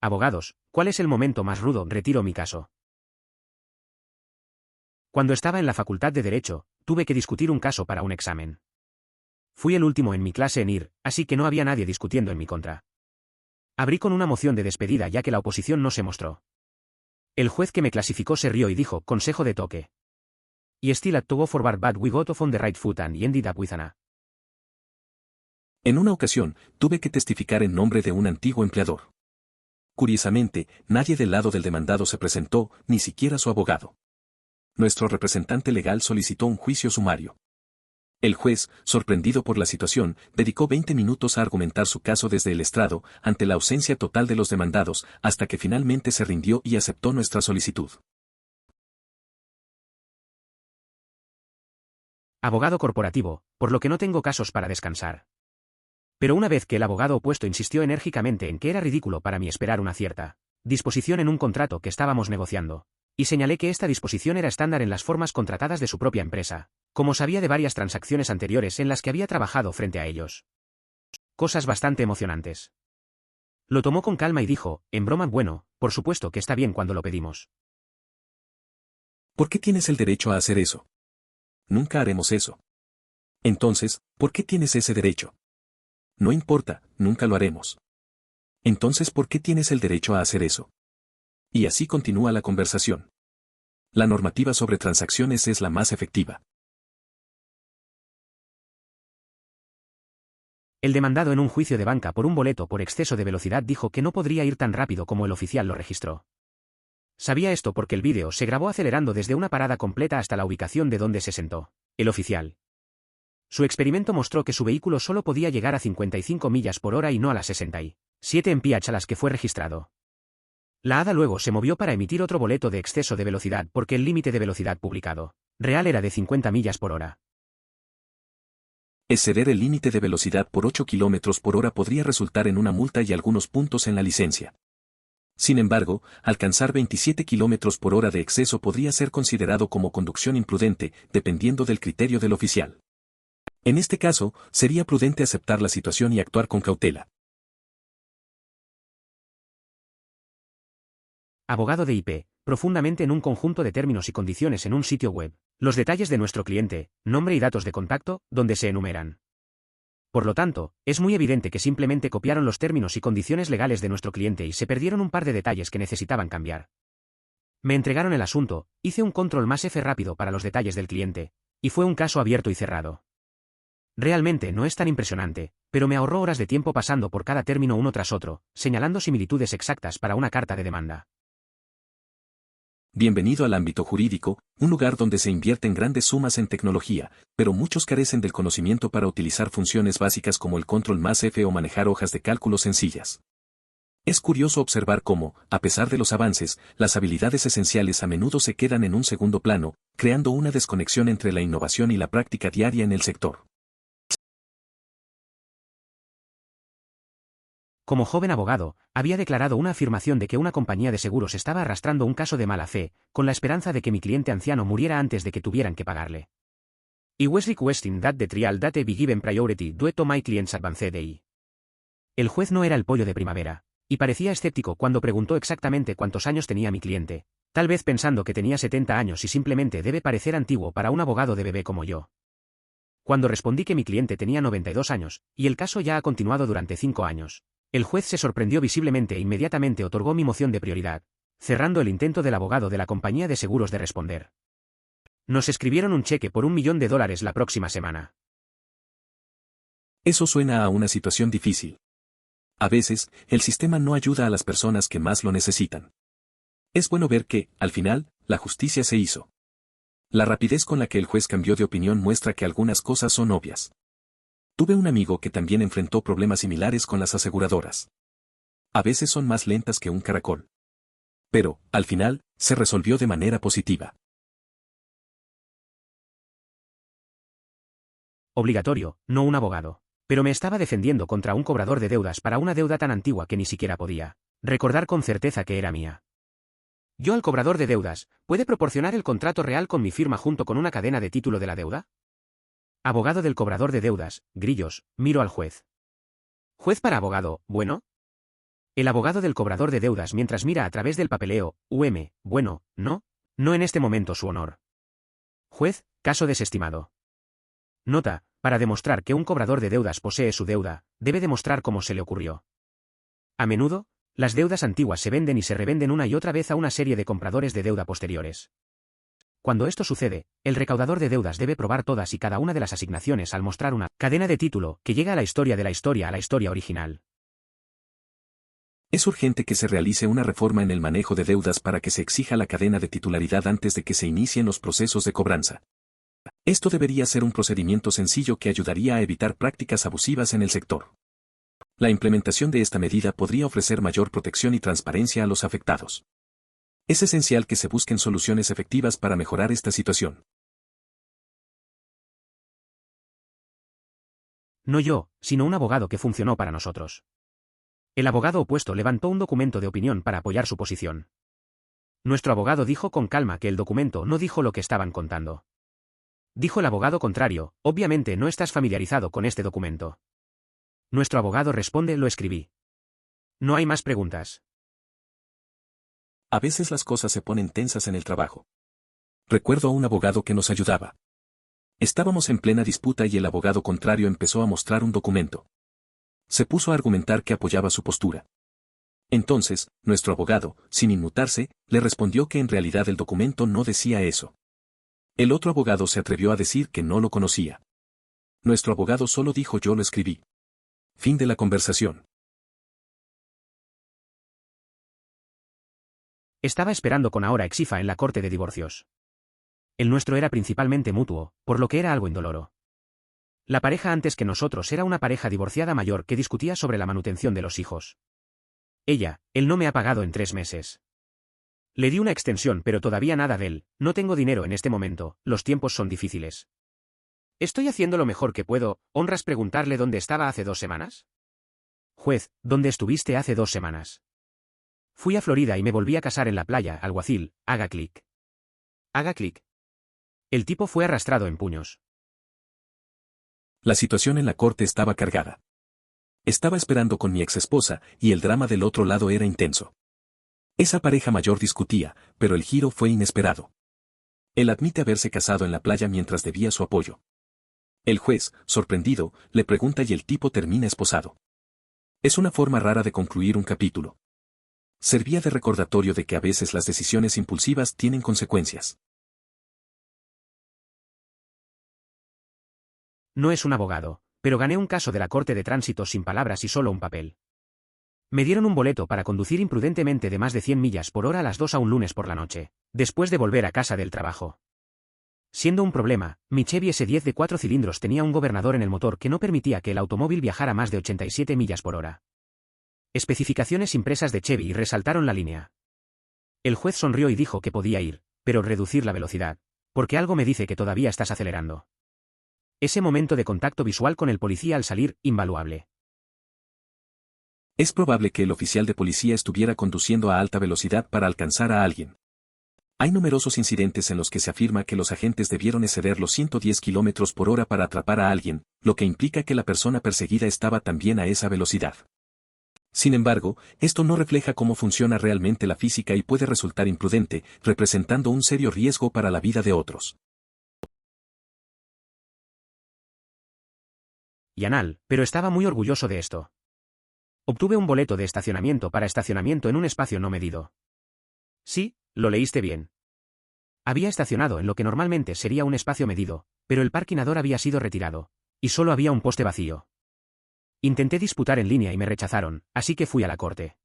Abogados, ¿cuál es el momento más rudo? Retiro mi caso. Cuando estaba en la Facultad de Derecho, tuve que discutir un caso para un examen. Fui el último en mi clase en ir, así que no había nadie discutiendo en mi contra. Abrí con una moción de despedida ya que la oposición no se mostró. El juez que me clasificó se rió y dijo, consejo de toque. Y still had to go forward but we got off on the right foot and ended up with an A. En una ocasión, tuve que testificar en nombre de un antiguo empleador. Curiosamente, nadie del lado del demandado se presentó, ni siquiera su abogado. Nuestro representante legal solicitó un juicio sumario. El juez, sorprendido por la situación, dedicó 20 minutos a argumentar su caso desde el estrado, ante la ausencia total de los demandados, hasta que finalmente se rindió y aceptó nuestra solicitud. Abogado corporativo, por lo que no tengo casos para descansar. Pero una vez que el abogado opuesto insistió enérgicamente en que era ridículo para mí esperar una cierta disposición en un contrato que estábamos negociando, y señalé que esta disposición era estándar en las formas contratadas de su propia empresa, como sabía de varias transacciones anteriores en las que había trabajado frente a ellos. Cosas bastante emocionantes. Lo tomó con calma y dijo, en broma, bueno, por supuesto que está bien cuando lo pedimos. ¿Por qué tienes el derecho a hacer eso? Nunca haremos eso. Entonces, ¿por qué tienes ese derecho? No importa, nunca lo haremos. Entonces, ¿por qué tienes el derecho a hacer eso? Y así continúa la conversación. La normativa sobre transacciones es la más efectiva. El demandado en un juicio de banca por un boleto por exceso de velocidad dijo que no podría ir tan rápido como el oficial lo registró. Sabía esto porque el vídeo se grabó acelerando desde una parada completa hasta la ubicación de donde se sentó el oficial. Su experimento mostró que su vehículo solo podía llegar a 55 millas por hora y no a las 67 mph a las que fue registrado. La hada luego se movió para emitir otro boleto de exceso de velocidad porque el límite de velocidad publicado real era de 50 millas por hora. Exceder el límite de velocidad por 8 km por hora podría resultar en una multa y algunos puntos en la licencia. Sin embargo, alcanzar 27 km por hora de exceso podría ser considerado como conducción imprudente, dependiendo del criterio del oficial. En este caso, sería prudente aceptar la situación y actuar con cautela. Abogado de IP, profundamente en un conjunto de términos y condiciones en un sitio web, los detalles de nuestro cliente, nombre y datos de contacto, donde se enumeran. Por lo tanto, es muy evidente que simplemente copiaron los términos y condiciones legales de nuestro cliente y se perdieron un par de detalles que necesitaban cambiar. Me entregaron el asunto, hice un control más F rápido para los detalles del cliente, y fue un caso abierto y cerrado. Realmente no es tan impresionante, pero me ahorró horas de tiempo pasando por cada término uno tras otro, señalando similitudes exactas para una carta de demanda. Bienvenido al ámbito jurídico, un lugar donde se invierten grandes sumas en tecnología, pero muchos carecen del conocimiento para utilizar funciones básicas como el control más F o manejar hojas de cálculo sencillas. Es curioso observar cómo, a pesar de los avances, las habilidades esenciales a menudo se quedan en un segundo plano, creando una desconexión entre la innovación y la práctica diaria en el sector. Como joven abogado, había declarado una afirmación de que una compañía de seguros estaba arrastrando un caso de mala fe, con la esperanza de que mi cliente anciano muriera antes de que tuvieran que pagarle. I was requesting that the trial date be given priority due to my client's advanced age. El juez no era el pollo de primavera, y parecía escéptico cuando preguntó exactamente cuántos años tenía mi cliente, tal vez pensando que tenía 70 años y simplemente debe parecer antiguo para un abogado de bebé como yo. Cuando respondí que mi cliente tenía 92 años, y el caso ya ha continuado durante 5 años, el juez se sorprendió visiblemente e inmediatamente otorgó mi moción de prioridad, cerrando el intento del abogado de la compañía de seguros de responder. Nos escribieron un cheque por $1 millón la próxima semana. Eso suena a una situación difícil. A veces, el sistema no ayuda a las personas que más lo necesitan. Es bueno ver que, al final, la justicia se hizo. La rapidez con la que el juez cambió de opinión muestra que algunas cosas son obvias. Tuve un amigo que también enfrentó problemas similares con las aseguradoras. A veces son más lentas que un caracol. Pero, al final, se resolvió de manera positiva. Obligatorio, no un abogado. Pero me estaba defendiendo contra un cobrador de deudas para una deuda tan antigua que ni siquiera podía recordar con certeza que era mía. ¿Yo al cobrador de deudas, puede proporcionar el contrato real con mi firma junto con una cadena de título de la deuda? Abogado del cobrador de deudas, grillos, miro al juez. ¿Juez para abogado, bueno? El abogado del cobrador de deudas mientras mira a través del papeleo, bueno, no en este momento su honor. Juez, caso desestimado. Nota, para demostrar que un cobrador de deudas posee su deuda, debe demostrar cómo se le ocurrió. A menudo, las deudas antiguas se venden y se revenden una y otra vez a una serie de compradores de deuda posteriores. Cuando esto sucede, el recaudador de deudas debe probar todas y cada una de las asignaciones al mostrar una cadena de título que llega a la historia de la historia a la historia original. Es urgente que se realice una reforma en el manejo de deudas para que se exija la cadena de titularidad antes de que se inicien los procesos de cobranza. Esto debería ser un procedimiento sencillo que ayudaría a evitar prácticas abusivas en el sector. La implementación de esta medida podría ofrecer mayor protección y transparencia a los afectados. Es esencial que se busquen soluciones efectivas para mejorar esta situación. No yo, sino un abogado que funcionó para nosotros. El abogado opuesto levantó un documento de opinión para apoyar su posición. Nuestro abogado dijo con calma que el documento no dijo lo que estaban contando. Dijo el abogado contrario, obviamente no estás familiarizado con este documento. Nuestro abogado responde, lo escribí. No hay más preguntas. A veces las cosas se ponen tensas en el trabajo. Recuerdo a un abogado que nos ayudaba. Estábamos en plena disputa y el abogado contrario empezó a mostrar un documento. Se puso a argumentar que apoyaba su postura. Entonces, nuestro abogado, sin inmutarse, le respondió que en realidad el documento no decía eso. El otro abogado se atrevió a decir que no lo conocía. Nuestro abogado solo dijo yo lo escribí. Fin de la conversación. Estaba esperando con ahora exifa en la corte de divorcios. El nuestro era principalmente mutuo, por lo que era algo indoloro. La pareja antes que nosotros era una pareja divorciada mayor que discutía sobre la manutención de los hijos. Él no me ha pagado en 3 meses. Le di una extensión pero todavía nada de él, no tengo dinero en este momento, los tiempos son difíciles. Estoy haciendo lo mejor que puedo, ¿honras preguntarle dónde estaba hace 2 semanas? Juez, ¿dónde estuviste hace 2 semanas? Fui a Florida y me volví a casar en la playa, alguacil, haga clic. Haga clic. El tipo fue arrastrado en puños. La situación en la corte estaba cargada. Estaba esperando con mi exesposa y el drama del otro lado era intenso. Esa pareja mayor discutía, pero el giro fue inesperado. Él admite haberse casado en la playa mientras debía su apoyo. El juez, sorprendido, le pregunta y el tipo termina esposado. Es una forma rara de concluir un capítulo. Servía de recordatorio de que a veces las decisiones impulsivas tienen consecuencias. No es un abogado, pero gané un caso de la corte de tránsito sin palabras y solo un papel. Me dieron un boleto para conducir imprudentemente de más de 100 millas por hora a las 2 a un lunes por la noche, después de volver a casa del trabajo. Siendo un problema, mi Chevy S10 de 4 cilindros tenía un gobernador en el motor que no permitía que el automóvil viajara más de 87 millas por hora. Especificaciones impresas de Chevy y resaltaron la línea. El juez sonrió y dijo que podía ir, pero reducir la velocidad, porque algo me dice que todavía estás acelerando. Ese momento de contacto visual con el policía al salir, invaluable. Es probable que el oficial de policía estuviera conduciendo a alta velocidad para alcanzar a alguien. Hay numerosos incidentes en los que se afirma que los agentes debieron exceder los 110 km por hora para atrapar a alguien, lo que implica que la persona perseguida estaba también a esa velocidad. Sin embargo, esto no refleja cómo funciona realmente la física y puede resultar imprudente, representando un serio riesgo para la vida de otros. Yanal, pero estaba muy orgulloso de esto. Obtuve un boleto de estacionamiento para estacionamiento en un espacio no medido. Sí, lo leíste bien. Había estacionado en lo que normalmente sería un espacio medido, pero el parquinador había sido retirado, y solo había un poste vacío. Intenté disputar en línea y me rechazaron, así que fui a la corte.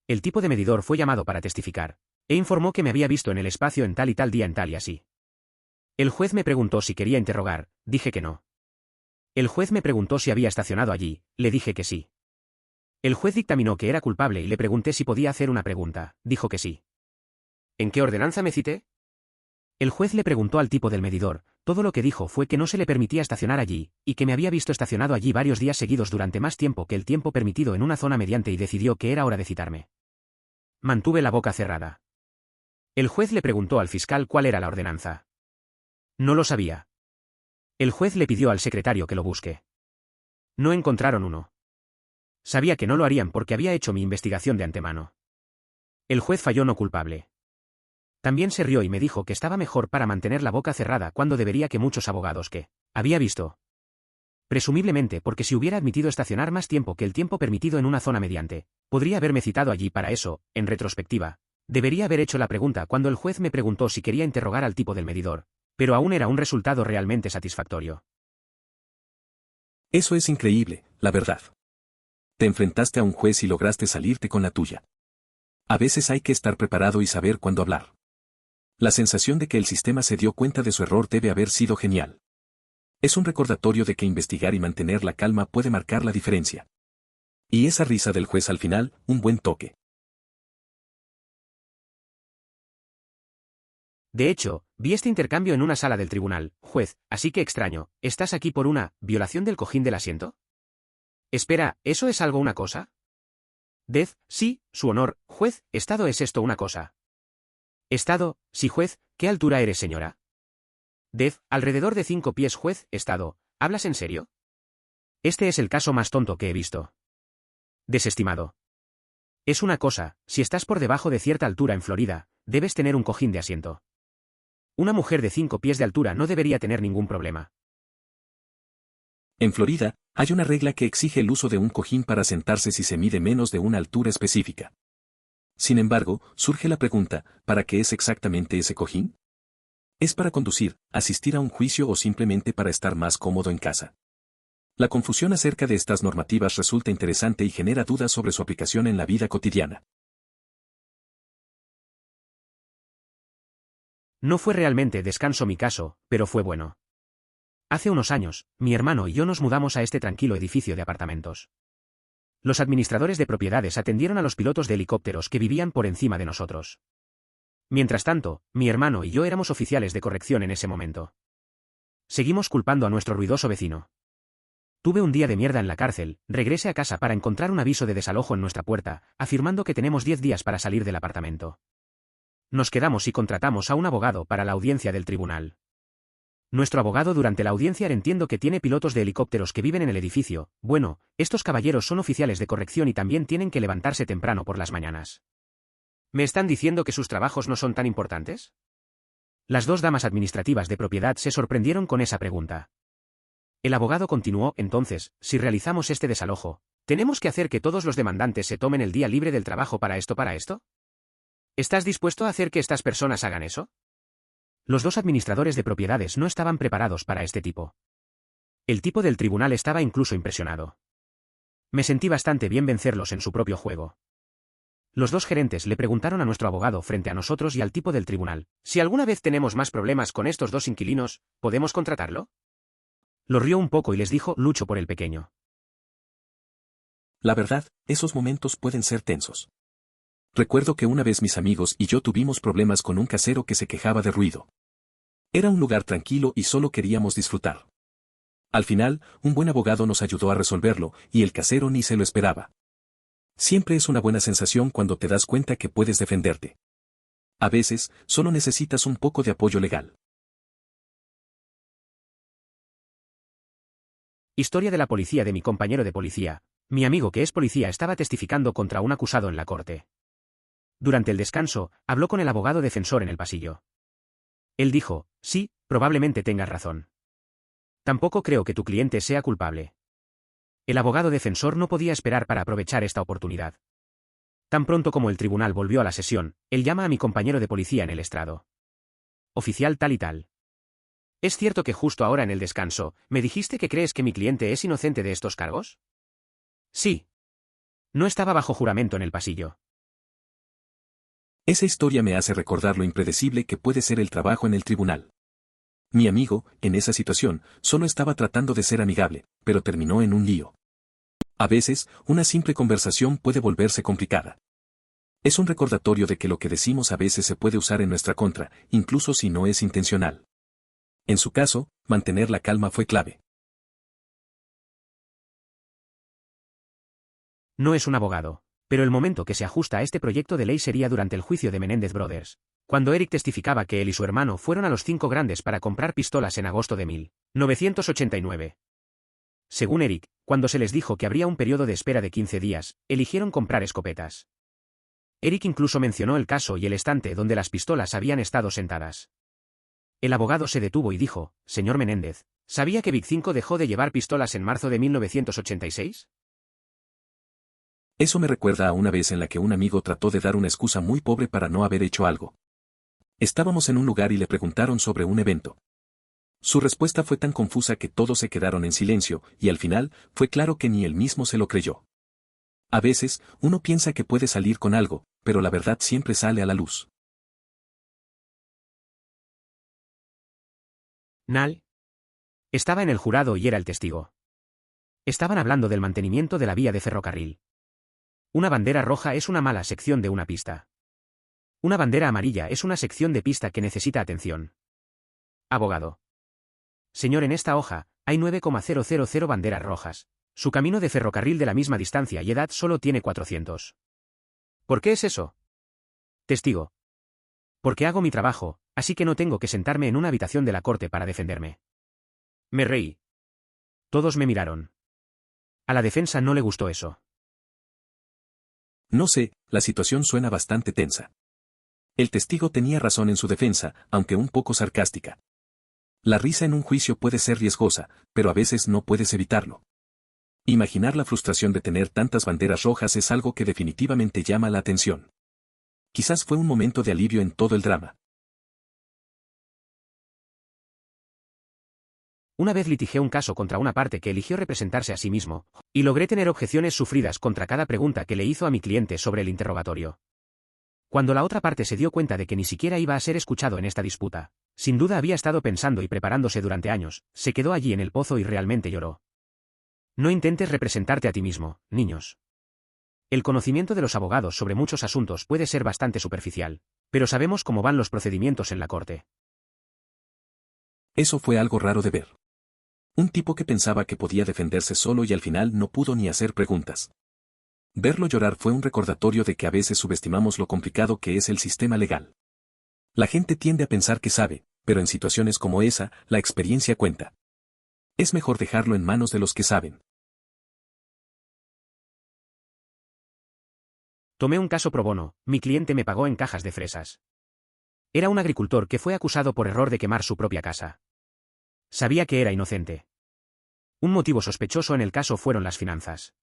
El tipo de medidor fue llamado para testificar, e informó que me había visto en el espacio en tal y tal día en tal y así. El juez me preguntó si quería interrogar, dije que no. El juez me preguntó si había estacionado allí, le dije que sí. El juez dictaminó que era culpable y le pregunté si podía hacer una pregunta, dijo que sí. ¿En qué ordenanza me cité? El juez le preguntó al tipo del medidor, todo lo que dijo fue que no se le permitía estacionar allí, y que me había visto estacionado allí varios días seguidos durante más tiempo que el tiempo permitido en una zona mediante y decidió que era hora de citarme. Mantuve la boca cerrada. El juez le preguntó al fiscal cuál era la ordenanza. No lo sabía. El juez le pidió al secretario que lo busque. No encontraron uno. Sabía que no lo harían porque había hecho mi investigación de antemano. El juez falló no culpable. También se rió y me dijo que estaba mejor para mantener la boca cerrada cuando debería que muchos abogados que había visto. Presumiblemente porque si hubiera admitido estacionar más tiempo que el tiempo permitido en una zona mediante, podría haberme citado allí para eso, en retrospectiva. Debería haber hecho la pregunta cuando el juez me preguntó si quería interrogar al tipo del medidor, pero aún era un resultado realmente satisfactorio. Eso es increíble, la verdad. Te enfrentaste a un juez y lograste salirte con la tuya. A veces hay que estar preparado y saber cuándo hablar. La sensación de que el sistema se dio cuenta de su error debe haber sido genial. Es un recordatorio de que investigar y mantener la calma puede marcar la diferencia. Y esa risa del juez al final, un buen toque. De hecho, vi este intercambio en una sala del tribunal. Juez, así que extraño, ¿estás aquí por una violación del cojín del asiento? Espera, ¿eso es algo una cosa? Dez, sí, su honor, juez, Estado, ¿es esto una cosa? Estado, sí, juez, ¿qué altura eres, señora? Dez, alrededor de 5 pies, juez, Estado, ¿hablas en serio? Este es el caso más tonto que he visto. Desestimado. Es una cosa, si estás por debajo de cierta altura en Florida, debes tener un cojín de asiento. Una mujer de 5 pies de altura no debería tener ningún problema. En Florida, hay una regla que exige el uso de un cojín para sentarse si se mide menos de una altura específica. Sin embargo, surge la pregunta, ¿para qué es exactamente ese cojín? ¿Es para conducir, asistir a un juicio o simplemente para estar más cómodo en casa? La confusión acerca de estas normativas resulta interesante y genera dudas sobre su aplicación en la vida cotidiana. No fue realmente descanso mi caso, pero fue bueno. Hace unos años, mi hermano y yo nos mudamos a este tranquilo edificio de apartamentos. Los administradores de propiedades atendieron a los pilotos de helicópteros que vivían por encima de nosotros. Mientras tanto, mi hermano y yo éramos oficiales de corrección en ese momento. Seguimos culpando a nuestro ruidoso vecino. Tuve un día de mierda en la cárcel, regresé a casa para encontrar un aviso de desalojo en nuestra puerta, afirmando que tenemos 10 días para salir del apartamento. Nos quedamos y contratamos a un abogado para la audiencia del tribunal. Nuestro abogado durante la audiencia entiendo que tiene pilotos de helicópteros que viven en el edificio. Bueno, estos caballeros son oficiales de corrección y también tienen que levantarse temprano por las mañanas. ¿Me están diciendo que sus trabajos no son tan importantes? Las dos damas administrativas de propiedad se sorprendieron con esa pregunta. El abogado continuó, entonces, si realizamos este desalojo, ¿tenemos que hacer que todos los demandantes se tomen el día libre del trabajo para esto? ¿Estás dispuesto a hacer que estas personas hagan eso? Los dos administradores de propiedades no estaban preparados para este tipo. El tipo del tribunal estaba incluso impresionado. Me sentí bastante bien vencerlos en su propio juego. Los dos gerentes le preguntaron a nuestro abogado frente a nosotros y al tipo del tribunal, si alguna vez tenemos más problemas con estos dos inquilinos, ¿podemos contratarlo? Lo rió un poco y les dijo, lucho por el pequeño. La verdad, esos momentos pueden ser tensos. Recuerdo que una vez mis amigos y yo tuvimos problemas con un casero que se quejaba de ruido. Era un lugar tranquilo y solo queríamos disfrutar. Al final, un buen abogado nos ayudó a resolverlo, y el casero ni se lo esperaba. Siempre es una buena sensación cuando te das cuenta que puedes defenderte. A veces, solo necesitas un poco de apoyo legal. Historia de la policía de mi compañero de policía. Mi amigo que es policía estaba testificando contra un acusado en la corte. Durante el descanso, habló con el abogado defensor en el pasillo. Él dijo, sí, probablemente tengas razón. Tampoco creo que tu cliente sea culpable. El abogado defensor no podía esperar para aprovechar esta oportunidad. Tan pronto como el tribunal volvió a la sesión, él llama a mi compañero de policía en el estrado. Oficial tal y tal. ¿Es cierto que justo ahora en el descanso, me dijiste que crees que mi cliente es inocente de estos cargos? Sí. No estaba bajo juramento en el pasillo. Esa historia me hace recordar lo impredecible que puede ser el trabajo en el tribunal. Mi amigo, en esa situación, solo estaba tratando de ser amigable, pero terminó en un lío. A veces, una simple conversación puede volverse complicada. Es un recordatorio de que lo que decimos a veces se puede usar en nuestra contra, incluso si no es intencional. En su caso, mantener la calma fue clave. No es un abogado, pero el momento que se ajusta a este proyecto de ley sería durante el juicio de Menendez Brothers, cuando Eric testificaba que él y su hermano fueron a los 5 Grandes para comprar pistolas en agosto de 1989. Según Eric, Cuando se les dijo que habría un periodo de espera de 15 días, eligieron comprar escopetas. Eric incluso mencionó el caso y el estante donde las pistolas habían estado sentadas. El abogado se detuvo y dijo: «Señor Menéndez, ¿sabía que Big 5 dejó de llevar pistolas en marzo de 1986? Eso me recuerda a una vez en la que un amigo trató de dar una excusa muy pobre para no haber hecho algo. Estábamos en un lugar y le preguntaron sobre un evento. Su respuesta fue tan confusa que todos se quedaron en silencio, y al final, fue claro que ni él mismo se lo creyó. A veces, uno piensa que puede salir con algo, pero la verdad siempre sale a la luz. Nal estaba en el jurado y era el testigo. Estaban hablando del mantenimiento de la vía de ferrocarril. Una bandera roja es una mala sección de una pista. Una bandera amarilla es una sección de pista que necesita atención. Abogado. Señor, en esta hoja, hay 9,000 banderas rojas. Su camino de ferrocarril de la misma distancia y edad solo tiene 400. ¿Por qué es eso? Testigo. Porque hago mi trabajo, así que no tengo que sentarme en una habitación de la corte para defenderme. Me reí. Todos me miraron. A la defensa no le gustó eso. No sé, la situación suena bastante tensa. El testigo tenía razón en su defensa, aunque un poco sarcástica. La risa en un juicio puede ser riesgosa, pero a veces no puedes evitarlo. Imaginar la frustración de tener tantas banderas rojas es algo que definitivamente llama la atención. Quizás fue un momento de alivio en todo el drama. Una vez litigié un caso contra una parte que eligió representarse a sí mismo, y logré tener objeciones sufridas contra cada pregunta que le hizo a mi cliente sobre el interrogatorio. Cuando la otra parte se dio cuenta de que ni siquiera iba a ser escuchado en esta disputa, sin duda había estado pensando y preparándose durante años, se quedó allí en el pozo y realmente lloró. No intentes representarte a ti mismo, niños. El conocimiento de los abogados sobre muchos asuntos puede ser bastante superficial, pero sabemos cómo van los procedimientos en la corte. Eso fue algo raro de ver. Un tipo que pensaba que podía defenderse solo y al final no pudo ni hacer preguntas. Verlo llorar fue un recordatorio de que a veces subestimamos lo complicado que es el sistema legal. La gente tiende a pensar que sabe, pero en situaciones como esa, la experiencia cuenta. Es mejor dejarlo en manos de los que saben. Tomé un caso pro bono, mi cliente me pagó en cajas de fresas. Era un agricultor que fue acusado por error de quemar su propia casa. Sabía que era inocente. Un motivo sospechoso en el caso fueron las finanzas.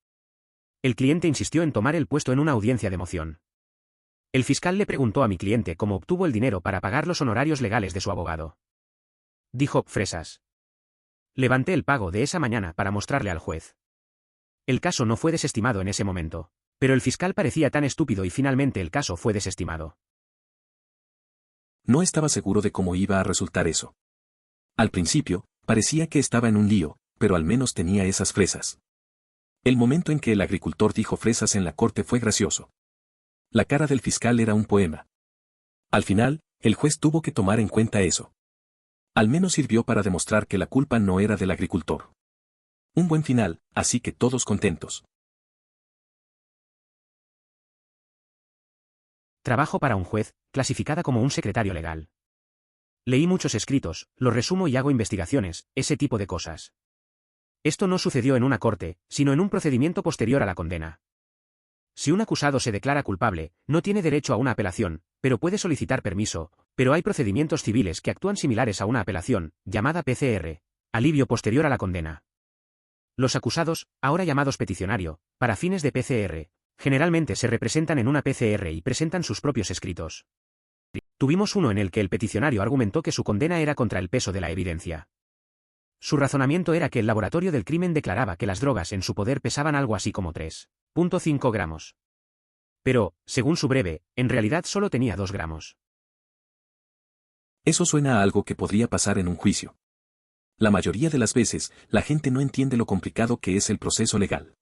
El cliente insistió en tomar el puesto en una audiencia de moción. El fiscal le preguntó a mi cliente cómo obtuvo el dinero para pagar los honorarios legales de su abogado. Dijo: fresas. Levanté el pago de esa mañana para mostrarle al juez. El caso no fue desestimado en ese momento, pero el fiscal parecía tan estúpido y finalmente el caso fue desestimado. No estaba seguro de cómo iba a resultar eso. Al principio, parecía que estaba en un lío, pero al menos tenía esas fresas. El momento en que el agricultor dijo fresas en la corte fue gracioso. La cara del fiscal era un poema. Al final, el juez tuvo que tomar en cuenta eso. Al menos sirvió para demostrar que la culpa no era del agricultor. Un buen final, así que todos contentos. Trabajo para un juez, clasificada como un secretario legal. Leí muchos escritos, los resumo y hago investigaciones, ese tipo de cosas. Esto no sucedió en una corte, sino en un procedimiento posterior a la condena. Si un acusado se declara culpable, no tiene derecho a una apelación, pero puede solicitar permiso, pero hay procedimientos civiles que actúan similares a una apelación, llamada PCR, alivio posterior a la condena. Los acusados, ahora llamados peticionario, para fines de PCR, generalmente se representan en una PCR y presentan sus propios escritos. Tuvimos uno en el que el peticionario argumentó que su condena era contra el peso de la evidencia. Su razonamiento era que el laboratorio del crimen declaraba que las drogas en su poder pesaban algo así como 3,5 gramos. Pero, según su breve, en realidad solo tenía 2 gramos. Eso suena a algo que podría pasar en un juicio. La mayoría de las veces, la gente no entiende lo complicado que es el proceso legal.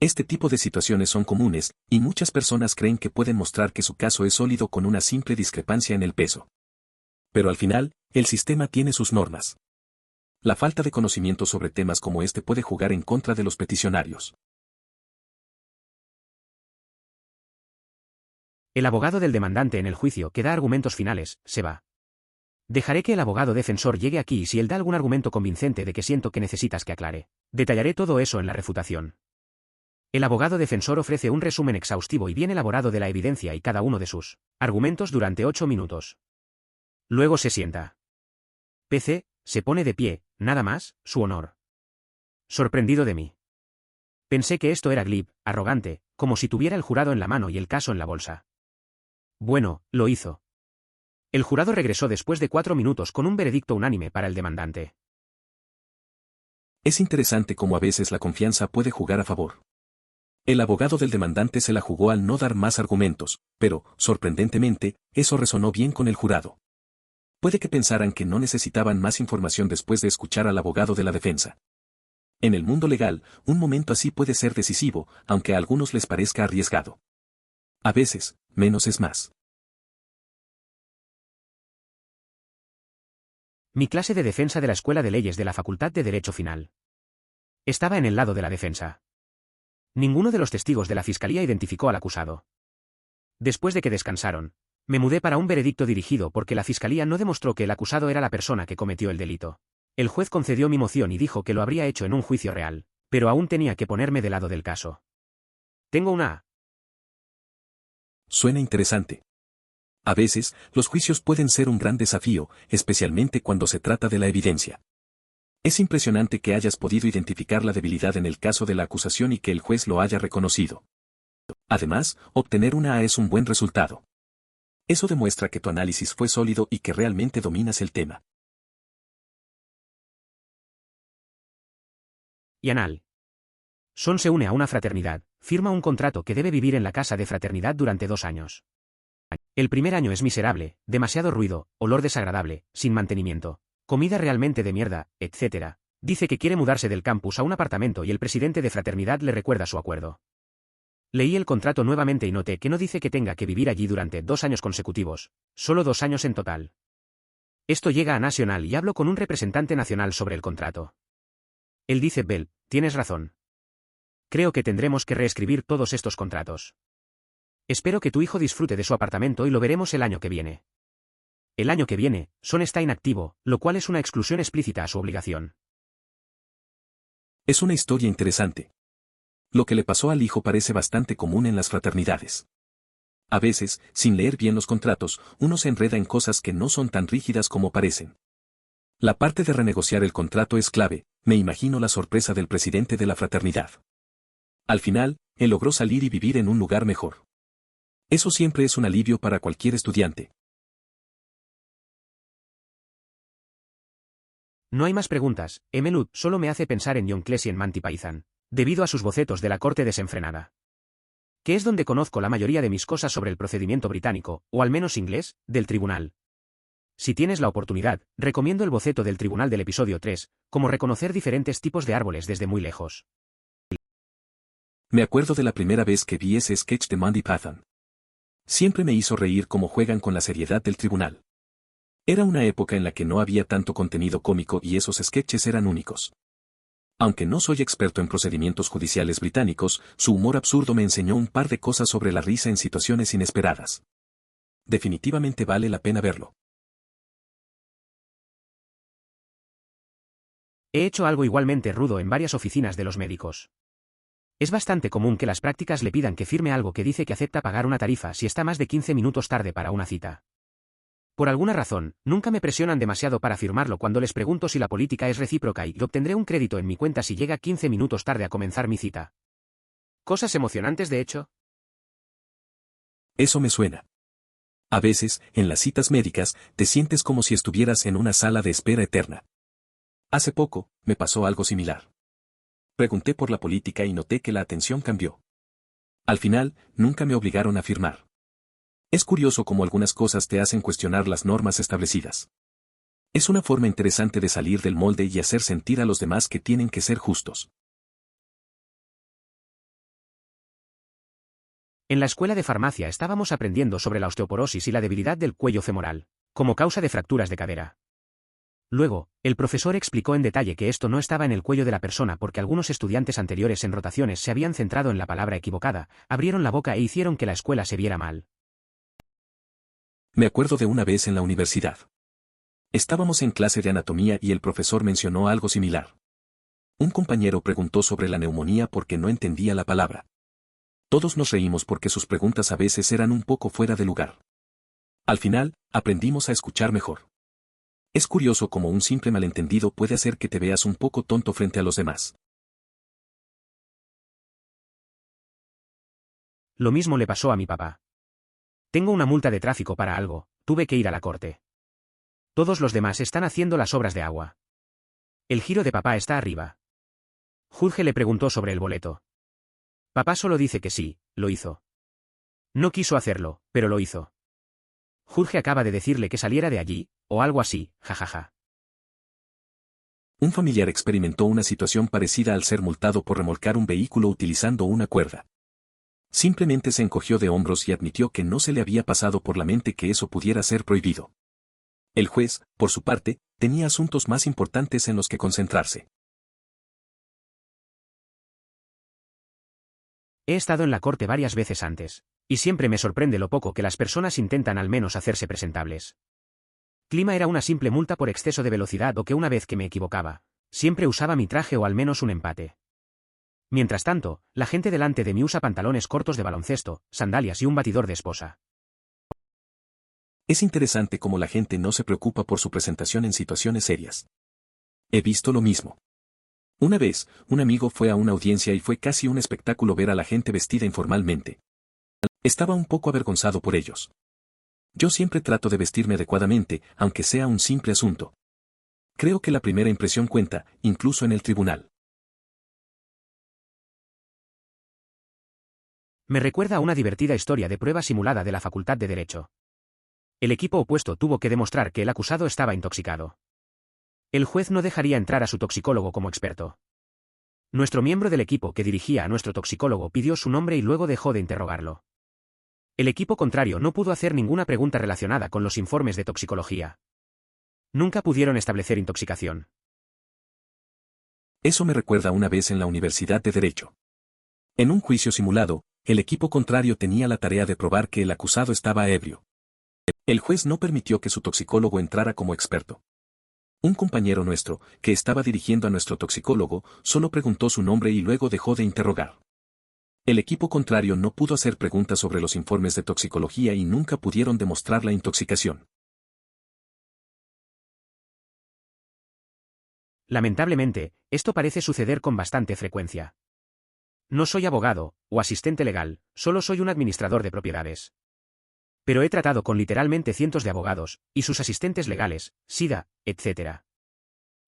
Este tipo de situaciones son comunes, y muchas personas creen que pueden mostrar que su caso es sólido con una simple discrepancia en el peso. Pero al final, el sistema tiene sus normas. La falta de conocimiento sobre temas como este puede jugar en contra de los peticionarios. El abogado del demandante en el juicio que da argumentos finales, se va. Dejaré que el abogado defensor llegue aquí y si él da algún argumento convincente de que siento que necesitas que aclare, detallaré todo eso en la refutación. El abogado defensor ofrece un resumen exhaustivo y bien elaborado de la evidencia y cada uno de sus argumentos durante 8 minutos. Luego se sienta. PC, se pone de pie, nada más, su honor. Sorprendido de mí. Pensé que esto era glib, arrogante, como si tuviera el jurado en la mano y el caso en la bolsa. Bueno, lo hizo. El jurado regresó después de 4 minutos con un veredicto unánime para el demandante. Es interesante cómo a veces la confianza puede jugar a favor. El abogado del demandante se la jugó al no dar más argumentos, pero, sorprendentemente, eso resonó bien con el jurado. Puede que pensaran que no necesitaban más información después de escuchar al abogado de la defensa. En el mundo legal, un momento así puede ser decisivo, aunque a algunos les parezca arriesgado. A veces, menos es más. Mi clase de defensa de la Escuela de Leyes de la Facultad de Derecho Final. Estaba en el lado de la defensa. Ninguno de los testigos de la fiscalía identificó al acusado. Después de que descansaron, me mudé para un veredicto dirigido porque la fiscalía no demostró que el acusado era la persona que cometió el delito. El juez concedió mi moción y dijo que lo habría hecho en un juicio real, pero aún tenía que ponerme del lado del caso. Tengo una... Suena interesante. A veces, los juicios pueden ser un gran desafío, especialmente cuando se trata de la evidencia. Es impresionante que hayas podido identificar la debilidad en el caso de la acusación y que el juez lo haya reconocido. Además, obtener una A es un buen resultado. Eso demuestra que tu análisis fue sólido y que realmente dominas el tema. Yanal. Son se une a una fraternidad, firma un contrato que debe vivir en la casa de fraternidad durante 2 años. El primer año es miserable, demasiado ruido, olor desagradable, sin mantenimiento, comida realmente de mierda, etc. Dice que quiere mudarse del campus a un apartamento y el presidente de fraternidad le recuerda su acuerdo. Leí el contrato nuevamente y noté que no dice que tenga que vivir allí durante 2 años consecutivos, solo 2 años en total. Esto llega a Nacional y hablo con un representante nacional sobre el contrato. Él dice, Bell, tienes razón. Creo que tendremos que reescribir todos estos contratos. Espero que tu hijo disfrute de su apartamento y lo veremos el año que viene. El año que viene, Son está inactivo, lo cual es una exclusión explícita a su obligación. Es una historia interesante. Lo que le pasó al hijo parece bastante común en las fraternidades. A veces, sin leer bien los contratos, uno se enreda en cosas que no son tan rígidas como parecen. La parte de renegociar el contrato es clave, me imagino la sorpresa del presidente de la fraternidad. Al final, él logró salir y vivir en un lugar mejor. Eso siempre es un alivio para cualquier estudiante. No hay más preguntas, Emelud solo me hace pensar en John Cleese y en Monty Python, debido a sus bocetos de la corte desenfrenada. Que es donde conozco la mayoría de mis cosas sobre el procedimiento británico, o al menos inglés, del tribunal. Si tienes la oportunidad, recomiendo el boceto del tribunal del episodio 3, como reconocer diferentes tipos de árboles desde muy lejos. Me acuerdo de la primera vez que vi ese sketch de Monty Python. Siempre me hizo reír cómo juegan con la seriedad del tribunal. Era una época en la que no había tanto contenido cómico y esos sketches eran únicos. Aunque no soy experto en procedimientos judiciales británicos, su humor absurdo me enseñó un par de cosas sobre la risa en situaciones inesperadas. Definitivamente vale la pena verlo. He hecho algo igualmente rudo en varias oficinas de los médicos. Es bastante común que las prácticas le pidan que firme algo que dice que acepta pagar una tarifa si está más de 15 minutos tarde para una cita. Por alguna razón, nunca me presionan demasiado para firmarlo cuando les pregunto si la política es recíproca y obtendré un crédito en mi cuenta si llega 15 minutos tarde a comenzar mi cita. Cosas emocionantes de hecho. Eso me suena. A veces, en las citas médicas, te sientes como si estuvieras en una sala de espera eterna. Hace poco, me pasó algo similar. Pregunté por la política y noté que la atención cambió. Al final, nunca me obligaron a firmar. Es curioso cómo algunas cosas te hacen cuestionar las normas establecidas. Es una forma interesante de salir del molde y hacer sentir a los demás que tienen que ser justos. En la escuela de farmacia estábamos aprendiendo sobre la osteoporosis y la debilidad del cuello femoral, como causa de fracturas de cadera. Luego, el profesor explicó en detalle que esto no estaba en el cuello de la persona porque algunos estudiantes anteriores en rotaciones se habían centrado en la palabra equivocada, abrieron la boca e hicieron que la escuela se viera mal. Me acuerdo de una vez en la universidad. Estábamos en clase de anatomía y el profesor mencionó algo similar. Un compañero preguntó sobre la neumonía porque no entendía la palabra. Todos nos reímos porque sus preguntas a veces eran un poco fuera de lugar. Al final, aprendimos a escuchar mejor. Es curioso cómo un simple malentendido puede hacer que te veas un poco tonto frente a los demás. Lo mismo le pasó a mi papá. Tengo una multa de tráfico para algo, tuve que ir a la corte. Todos los demás están haciendo las obras de agua. El giro de papá está arriba. Jorge le preguntó sobre el boleto. Papá solo dice que sí, lo hizo. No quiso hacerlo, pero lo hizo. Jorge acaba de decirle que saliera de allí, o algo así, jajaja. Un familiar experimentó una situación parecida al ser multado por remolcar un vehículo utilizando una cuerda. Simplemente se encogió de hombros y admitió que no se le había pasado por la mente que eso pudiera ser prohibido. El juez, por su parte, tenía asuntos más importantes en los que concentrarse. He estado en la corte varias veces antes, y siempre me sorprende lo poco que las personas intentan al menos hacerse presentables. Clima era una simple multa por exceso de velocidad o que una vez que me equivocaba, siempre usaba mi traje o al menos un empate. Mientras tanto, la gente delante de mí usa pantalones cortos de baloncesto, sandalias y un batidor de esposa. Es interesante cómo la gente no se preocupa por su presentación en situaciones serias. He visto lo mismo. Una vez, un amigo fue a una audiencia y fue casi un espectáculo ver a la gente vestida informalmente. Estaba un poco avergonzado por ellos. Yo siempre trato de vestirme adecuadamente, aunque sea un simple asunto. Creo que la primera impresión cuenta, incluso en el tribunal. Me recuerda a una divertida historia de prueba simulada de la Facultad de Derecho. El equipo opuesto tuvo que demostrar que el acusado estaba intoxicado. El juez no dejaría entrar a su toxicólogo como experto. Nuestro miembro del equipo que dirigía a nuestro toxicólogo pidió su nombre y luego dejó de interrogarlo. El equipo contrario no pudo hacer ninguna pregunta relacionada con los informes de toxicología. Nunca pudieron establecer intoxicación. Eso me recuerda una vez en la Universidad de Derecho. En un juicio simulado, el equipo contrario tenía la tarea de probar que el acusado estaba ebrio. El juez no permitió que su toxicólogo entrara como experto. Un compañero nuestro, que estaba dirigiendo a nuestro toxicólogo, solo preguntó su nombre y luego dejó de interrogar. El equipo contrario no pudo hacer preguntas sobre los informes de toxicología y nunca pudieron demostrar la intoxicación. Lamentablemente, esto parece suceder con bastante frecuencia. No soy abogado, o asistente legal, solo soy un administrador de propiedades. Pero he tratado con literalmente cientos de abogados, y sus asistentes legales, SIDA, etc.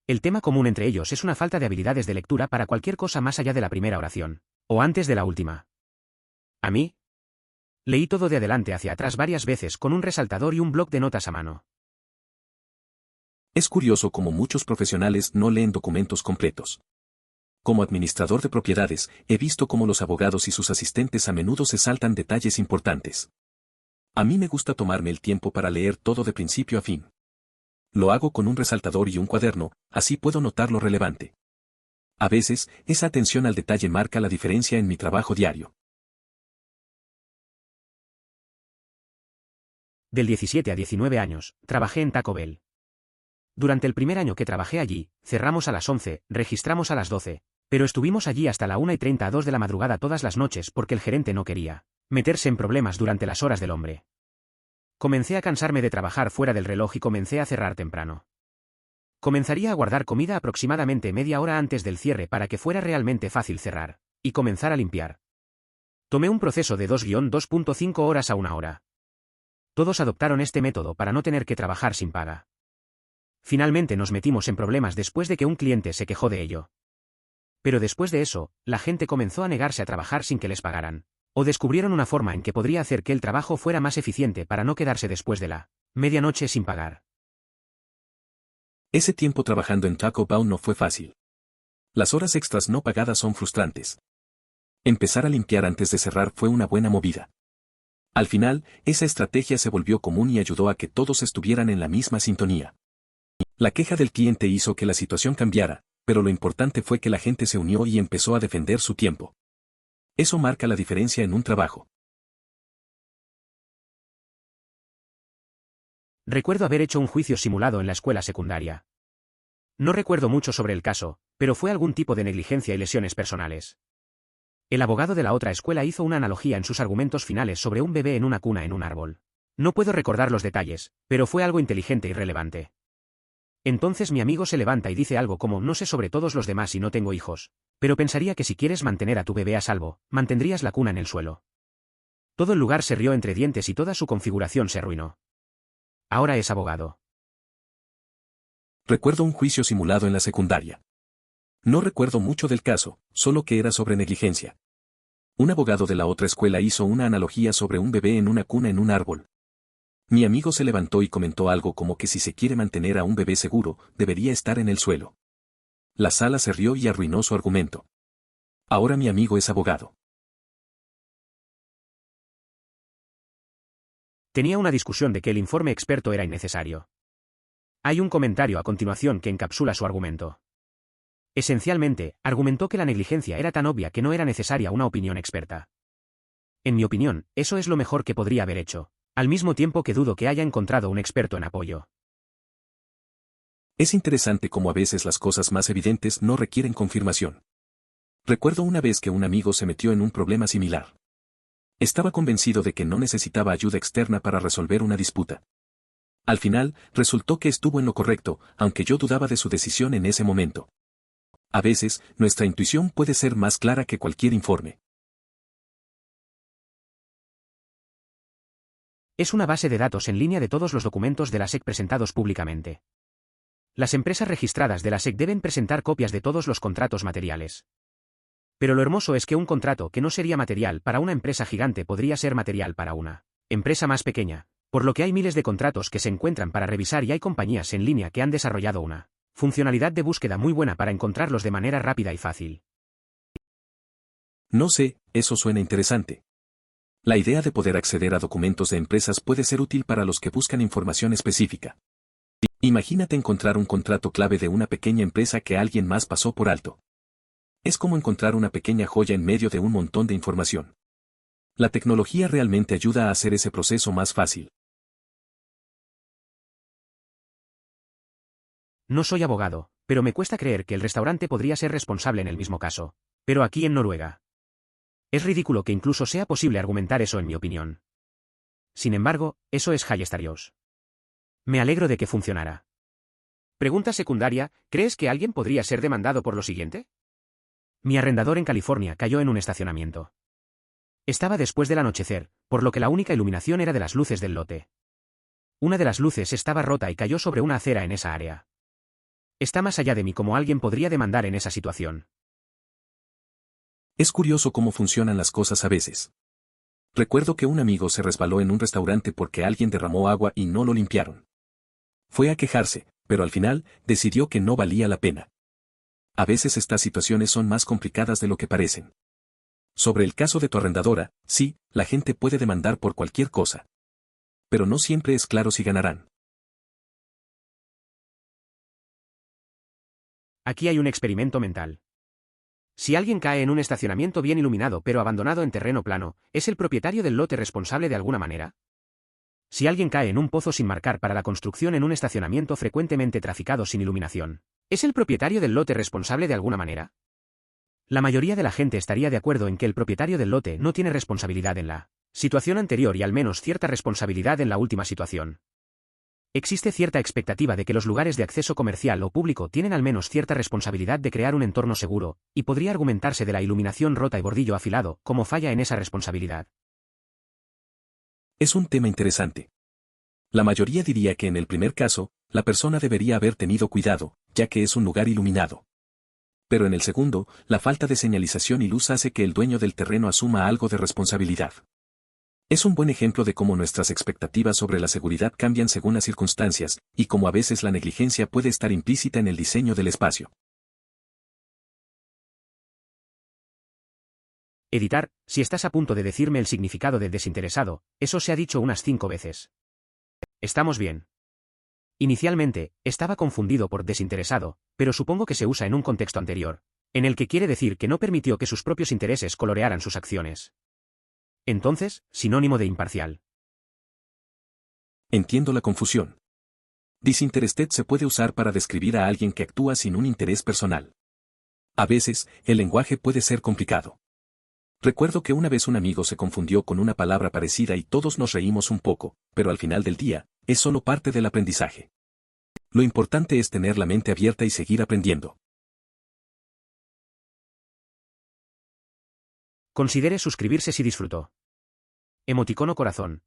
El tema común entre ellos es una falta de habilidades de lectura para cualquier cosa más allá de la primera oración, o antes de la última. ¿A mí? Leí todo de adelante hacia atrás varias veces con un resaltador y un bloc de notas a mano. Es curioso cómo muchos profesionales no leen documentos completos. Como administrador de propiedades, he visto cómo los abogados y sus asistentes a menudo se saltan detalles importantes. A mí me gusta tomarme el tiempo para leer todo de principio a fin. Lo hago con un resaltador y un cuaderno, así puedo notar lo relevante. A veces, esa atención al detalle marca la diferencia en mi trabajo diario. Del 17 a 19 años, trabajé en Taco Bell. Durante el primer año que trabajé allí, cerramos a las 11, registramos a las 12, pero estuvimos allí hasta la 1:30 a 2 de la madrugada todas las noches porque el gerente no quería meterse en problemas durante las horas del hombre. Comencé a cansarme de trabajar fuera del reloj y comencé a cerrar temprano. Comenzaría a guardar comida aproximadamente media hora antes del cierre para que fuera realmente fácil cerrar, y comenzar a limpiar. Tomé un proceso de 2-2.5 horas a 1 hora. Todos adoptaron este método para no tener que trabajar sin paga. Finalmente nos metimos en problemas después de que un cliente se quejó de ello. Pero después de eso, la gente comenzó a negarse a trabajar sin que les pagaran. O descubrieron una forma en que podría hacer que el trabajo fuera más eficiente para no quedarse después de la medianoche sin pagar. Ese tiempo trabajando en Taco Bell no fue fácil. Las horas extras no pagadas son frustrantes. Empezar a limpiar antes de cerrar fue una buena movida. Al final, esa estrategia se volvió común y ayudó a que todos estuvieran en la misma sintonía. La queja del cliente hizo que la situación cambiara, pero lo importante fue que la gente se unió y empezó a defender su tiempo. Eso marca la diferencia en un trabajo. Recuerdo haber hecho un juicio simulado en la escuela secundaria. No recuerdo mucho sobre el caso, pero fue algún tipo de negligencia y lesiones personales. El abogado de la otra escuela hizo una analogía en sus argumentos finales sobre un bebé en una cuna en un árbol. No puedo recordar los detalles, pero fue algo inteligente y relevante. Entonces mi amigo se levanta y dice algo como: no sé sobre todos los demás y no tengo hijos, pero pensaría que si quieres mantener a tu bebé a salvo, mantendrías la cuna en el suelo. Todo el lugar se rió entre dientes y toda su configuración se arruinó. Ahora es abogado. Recuerdo un juicio simulado en la secundaria. No recuerdo mucho del caso, solo que era sobre negligencia. Un abogado de la otra escuela hizo una analogía sobre un bebé en una cuna en un árbol. Mi amigo se levantó y comentó algo como que si se quiere mantener a un bebé seguro, debería estar en el suelo. La sala se rió y arruinó su argumento. Ahora mi amigo es abogado. Tenía una discusión de que el informe experto era innecesario. Hay un comentario a continuación que encapsula su argumento. Esencialmente, argumentó que la negligencia era tan obvia que no era necesaria una opinión experta. En mi opinión, eso es lo mejor que podría haber hecho, al mismo tiempo que dudo que haya encontrado un experto en apoyo. Es interesante cómo a veces las cosas más evidentes no requieren confirmación. Recuerdo una vez que un amigo se metió en un problema similar. Estaba convencido de que no necesitaba ayuda externa para resolver una disputa. Al final, resultó que estuvo en lo correcto, aunque yo dudaba de su decisión en ese momento. A veces, nuestra intuición puede ser más clara que cualquier informe. Es una base de datos en línea de todos los documentos de la SEC presentados públicamente. Las empresas registradas de la SEC deben presentar copias de todos los contratos materiales. Pero lo hermoso es que un contrato que no sería material para una empresa gigante podría ser material para una empresa más pequeña, por lo que hay miles de contratos que se encuentran para revisar y hay compañías en línea que han desarrollado una funcionalidad de búsqueda muy buena para encontrarlos de manera rápida y fácil. No sé, eso suena interesante. La idea de poder acceder a documentos de empresas puede ser útil para los que buscan información específica. Imagínate encontrar un contrato clave de una pequeña empresa que alguien más pasó por alto. Es como encontrar una pequeña joya en medio de un montón de información. La tecnología realmente ayuda a hacer ese proceso más fácil. No soy abogado, pero me cuesta creer que el restaurante podría ser responsable en el mismo caso. Pero aquí en Noruega. Es ridículo que incluso sea posible argumentar eso en mi opinión. Sin embargo, eso es Hayestarios. Me alegro de que funcionara. Pregunta secundaria: ¿crees que alguien podría ser demandado por lo siguiente? Mi arrendador en California cayó en un estacionamiento. Estaba después del anochecer, por lo que la única iluminación era de las luces del lote. Una de las luces estaba rota y cayó sobre una acera en esa área. Está más allá de mí cómo alguien podría demandar en esa situación. Es curioso cómo funcionan las cosas a veces. Recuerdo que un amigo se resbaló en un restaurante porque alguien derramó agua y no lo limpiaron. Fue a quejarse, pero al final, decidió que no valía la pena. A veces estas situaciones son más complicadas de lo que parecen. Sobre el caso de tu arrendadora, sí, la gente puede demandar por cualquier cosa. Pero no siempre es claro si ganarán. Aquí hay un experimento mental. Si alguien cae en un estacionamiento bien iluminado pero abandonado en terreno plano, ¿es el propietario del lote responsable de alguna manera? Si alguien cae en un pozo sin marcar para la construcción en un estacionamiento frecuentemente traficado sin iluminación, ¿es el propietario del lote responsable de alguna manera? La mayoría de la gente estaría de acuerdo en que el propietario del lote no tiene responsabilidad en la situación anterior y al menos cierta responsabilidad en la última situación. Existe cierta expectativa de que los lugares de acceso comercial o público tienen al menos cierta responsabilidad de crear un entorno seguro, y podría argumentarse de la iluminación rota y bordillo afilado como falla en esa responsabilidad. Es un tema interesante. La mayoría diría que en el primer caso, la persona debería haber tenido cuidado, ya que es un lugar iluminado. Pero en el segundo, la falta de señalización y luz hace que el dueño del terreno asuma algo de responsabilidad. Es un buen ejemplo de cómo nuestras expectativas sobre la seguridad cambian según las circunstancias, y cómo a veces la negligencia puede estar implícita en el diseño del espacio. Editar: si estás a punto de decirme el significado de desinteresado, eso se ha dicho unas 5 veces. Estamos bien. Inicialmente, estaba confundido por desinteresado, pero supongo que se usa en un contexto anterior, en el que quiere decir que no permitió que sus propios intereses colorearan sus acciones. Entonces, sinónimo de imparcial. Entiendo la confusión. Disinterested se puede usar para describir a alguien que actúa sin un interés personal. A veces, el lenguaje puede ser complicado. Recuerdo que una vez un amigo se confundió con una palabra parecida y todos nos reímos un poco, pero al final del día, es solo parte del aprendizaje. Lo importante es tener la mente abierta y seguir aprendiendo. Considere suscribirse si disfrutó. Emoticono corazón.